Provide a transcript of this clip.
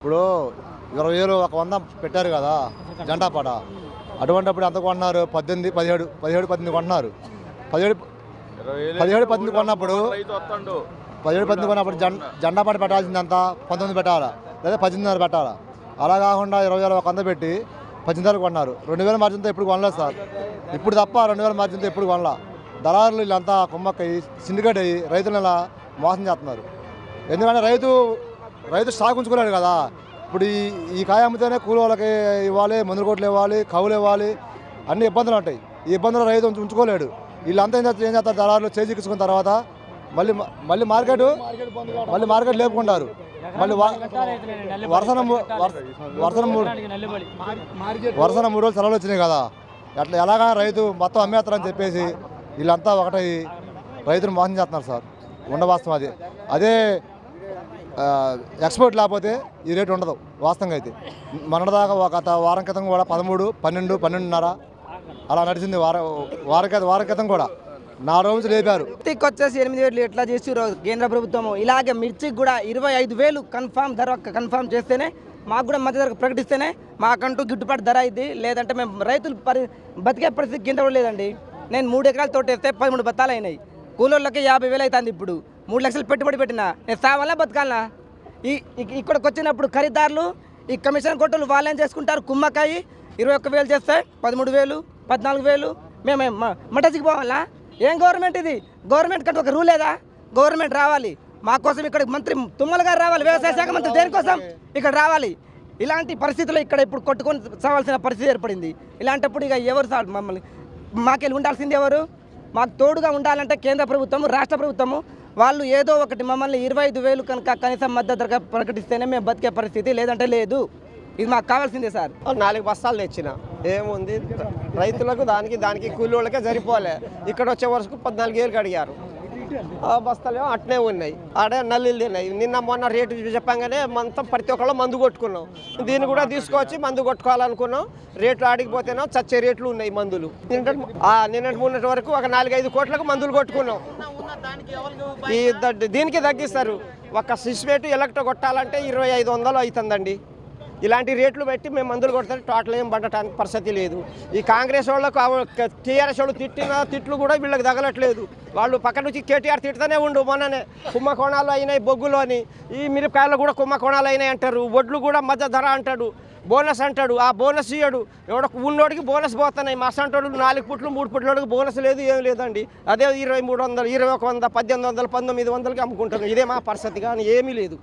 ఇప్పుడు 20,000 ఒక 100 పెట్టారు కదా జెండా పాట. అటువంటిప్పుడు ఎంత కొన్నారు? 18, 17, 18 కొన్నారు. 17, 18 కొన్నప్పుడు జెండా పాట పెట్టాల్సింది ఎంత? 19 పెట్టాలా లేదా 18 పెట్టాలా? అలా కాకుండా 20,000 ఒక 100 పెట్టి 18 కొన్నారు. 2,000 మార్జిన్తో ఎప్పుడు కొనలేదు సార్. ఇప్పుడు తప్ప 2,000 మార్జిన్తో ఎప్పుడు కొనలా. దళారులు వీళ్ళంతా కుమ్మక్కయ్యి సిండికేట్ అయ్యి రైతులను ఇలా మోసం చేస్తున్నారు. ఎందుకంటే రైతు స్టాక్ ఉంచుకోలేడు కదా. ఇప్పుడు ఈ కాయ అమ్మితేనే కూలి వాళ్ళకి ఇవ్వాలి, మందుల కోట్లు ఇవ్వాలి, కవులు ఇవ్వాలి, అన్ని ఇబ్బందులు ఉంటాయి. ఈ ఇబ్బందులు రైతు ఉంచుకోలేడు. వీళ్ళంతా ఏం చేస్తారు? దళారులు చేజిక్కించుకున్న తర్వాత మళ్ళీ మార్కెట్ లేపుకుంటారు. మళ్ళీ వరుసన 3 రోజులు సెలవులు వచ్చినాయి కదా. అట్లా ఎలాగా రైతు మొత్తం అమ్మేస్తారని చెప్పేసి వీళ్ళంతా ఒకటి రైతును మోసం చేస్తున్నారు సార్. ఉండవాస్తవం అదే ఎక్స్పోర్ట్ లేకపోతే ఈ రేటు ఉండదు వాస్తవంగా అయితే. మొన్నటిదాకా ఒక వారం క్రితం కూడా 13, 12, 12.5 అలా నడిచింది. వారం క్రితం కూడా 4 రోజులు లేపారు. మిర్చికి వచ్చేసి 8,000 ఎట్లా చేసిరో కేంద్ర ప్రభుత్వం, ఇలాగే మిర్చికి కూడా 25,000 కన్ఫామ్ ధర కన్ఫామ్ చేస్తేనే మాకు కూడా మధ్య ధర ప్రకటిస్తేనే మాకంటూ గిట్టుబాటు ధర అయింది. లేదంటే మేము రైతులు బతికే పరిస్థితి కింద కూడా లేదండి. నేను 3 ఎకరాలు తోటేస్తే 13 బత్తాలు అయినాయి. కూలోళ్ళకి 50,000 అవుతుంది. ఇప్పుడు 3 లక్షలు పెట్టుబడి పెట్టినా నేను సావాలా బతకాలనా? ఇక్కడికి వచ్చినప్పుడు ఖరీదారులు ఈ కమిషన్ కొట్టలు వాళ్ళేం చేసుకుంటారు? కుమ్మకాయి 21,000 చేస్తే 13,000, 14,000 మేము మటసికి పోవాలా? ఏం గవర్నమెంట్ ఇది? గవర్నమెంట్ కంటే ఒక రూల్ లేదా? గవర్నమెంట్ రావాలి మా కోసం. ఇక్కడ మంత్రి తుమ్మల గారు రావాలి, వ్యవసాయ శాఖ మంత్రి దేనికోసం ఇక్కడ రావాలి. ఇలాంటి పరిస్థితుల్లో ఇక్కడ ఇప్పుడు కొట్టుకొని చావాల్సిన పరిస్థితి ఏర్పడింది. ఇలాంటప్పుడు ఇక ఎవరు సార్ మమ్మల్ని మాకెళ్ళి ఉండాల్సింది ఎవరు? మాకు తోడుగా ఉండాలంటే కేంద్ర ప్రభుత్వము, రాష్ట్ర ప్రభుత్వము వాళ్ళు ఏదో ఒకటి మమ్మల్ని 25,000 కనుక కనీసం మద్దతు ధర ప్రకటిస్తేనే మేము బతికే పరిస్థితి, లేదంటే లేదు. ఇది మాకు కావాల్సిందే సార్. 4 బస్తాలు తెచ్చిన ఏముంది, రైతులకు దానికి కూలి వాళ్ళకే సరిపోలే. ఇక్కడ వచ్చే వరకు 14,000 అడిగారు. ఆ బస్తాలు అట్నే ఉన్నాయి, ఆడే నల్లీలు తిన్నాయి. నిన్న మొన్న రేటు చెప్పంగానే మొత్తం ప్రతి ఒక్కళ్ళు మందు కొట్టుకున్నాం. దీన్ని కూడా తీసుకొచ్చి మందు కొట్టుకోవాలనుకున్నాం. రేట్లు ఆడికిపోతేనో చచ్చే రేట్లు ఉన్నాయి మందులు. నిన్నటి మొన్నటి వరకు ఒక 4-5 కోట్లకు మందులు కొట్టుకున్నాం. దీనికి తగ్గిస్తారు. ఒక సిస్మేట్ ఎలక్ట్రో కొట్టాలంటే 2,500 అవుతుందండి. ఇలాంటి రేట్లు పెట్టి మేము మందులు కొడితే టోటల్ ఏం పడటానికి పరిస్థితి లేదు. ఈ కాంగ్రెస్ వాళ్ళకు టీఆర్ఎస్ వాళ్ళు తిట్టిన తిట్లు కూడా వీళ్ళకి తగలట్లేదు. వాళ్ళు పక్క నుంచి కేటీఆర్ తిడుతూనే ఉండు. మొన్ననే కుంభకోణాలు అయినాయి బొగ్గులు అని, ఈ మిరపకాయలు కూడా కుంభకోణాలు అయినాయి అంటారు. వడ్లు కూడా మధ్య ధర అంటాడు, బోనస్ అంటాడు. ఆ బోనస్ ఇయ్యడు. ఉన్నోడికి బోనస్ పోతున్నాయి. మా సంటోడు 4 పుట్లు 3 పుట్లకి బోనస్ లేదు, ఏం లేదండి. అదే 2,300, 2,100, 1,800, 1,900కి అమ్ముకుంటారు. ఇదే మా పరిస్థితి, కానీ ఏమీ లేదు.